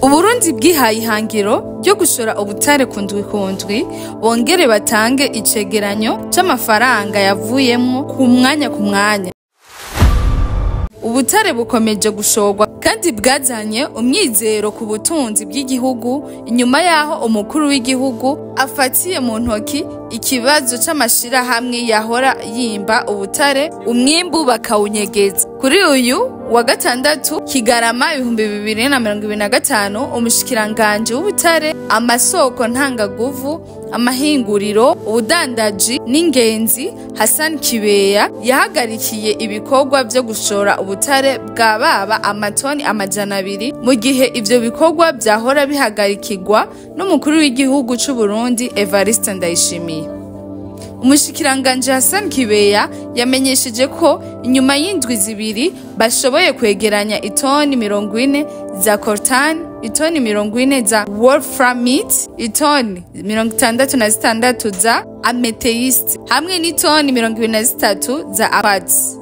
Uburundi bwihaye ihangiro ryo gushora ubutare kundwi bongere batange icegeranyo c'amafaranga yavuyemwo ku mwanya. Ubutare bukomeje gushorwa kandi bwazanye umwizero ku butunzi bw'igihugu inyuma yaho umukuru w'igihugu afatiye mu ntoki ikibazo c'amashirahamwe yahora yimba ubutare umwimbu bakawunyegeza. Kuri uyu wa gatandatu Kigarama 2025 umushikiranganje w'ubutare amasoko ntangaguvu amahinguriro ubudandaji n'ingenzi Hassan Kibeya yahagarikiye ibikorwa vyo gushora ubutare bwa baba amatoni 200 mu gihe ivyo bikorwa byahora bihagarikirwa n'umukuru w'igihugu c'u Burundi Evariste Ndayishimiye. Umushikiranganje Hassan Kibeya yamenyesheje ko inyuma y'indwi zibiri bashoboye kwegeranya itoni 40 za coltan, itoni 40 za wolfram, itoni 66 za amethyst hamwe n'itoni 23 za quartz.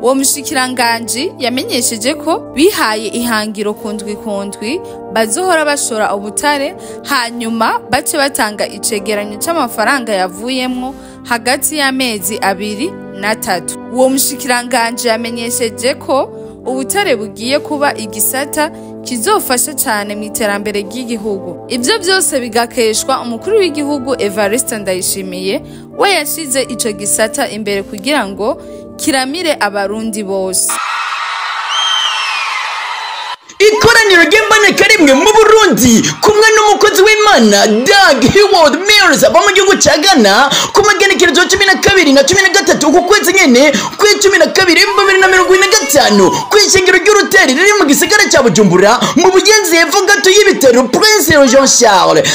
Uwo mushikiranganje yamenyesheje ko bihaye ihangiro kundwi bazohora bashora ubutare hanyuma bace batanga icegeranyo c'amafaranga yavuyemwo hagati y'amezi 2 na 3. Uwo mushikiranganje yamenyesheje ko ubutare bugiye kuba igisata kizofasha cyane mu iterambere ry'igihugu. Ivyo byose bigakeshwa umukuru w'igihugu Evariste Ndayishimiye we yashize ico gisata imbere kugira ngo kiramire abarundi bose. Ikoraniro ry'imboneka rimwe mu Burundi kumwe n'umukozi w'Imana Doug Heward Mills aba mu gihugu ca Ghana ku magenekerezo 12 na 13 uku kwezi nyene ku 12 2025 kw'ishingiro ry'uruteri riri mu gisagara ca Bujumbura mu bugenzi hepfo gato y'ibitaro Prince Jean Charles.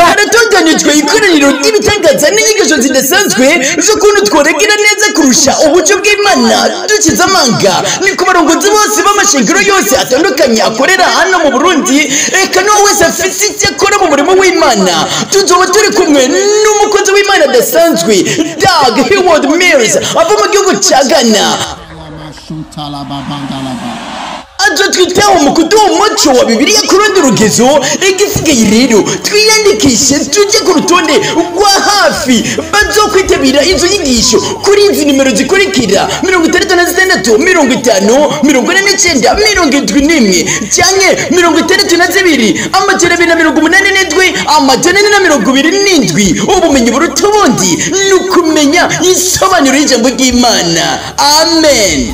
Haratunganijwe ikoraniro ry'ibitangaza n'inyigisho zidasanzwe z'ukuntu tworegera neza kurusha uburyo bw'Imana dukiza amanga ni ku barongozi bose b'amashingiro yose atandukanye akorera hano mu Burundi. Eka no wese afite icyo akora mu murimo w'Imana tuzoba turi kumwe n'umukozi w'Imana adasanzwe Doug Heward Mills ava mu gihugu ca Ghana. Ajo twitaho mu kuduha umuco wa Bibiliya ku rundi rugezo. Igisigaye rero twiyandikishe tujye ku rutonde rwa hafi bazokwitabira izo nyigisho kuri izi nimero zikurikira 66 50 49 71 canke 62 287 ubumenyi buruta ubundi nukumenya isobanuro y'ijambo ry'Imana. Amen.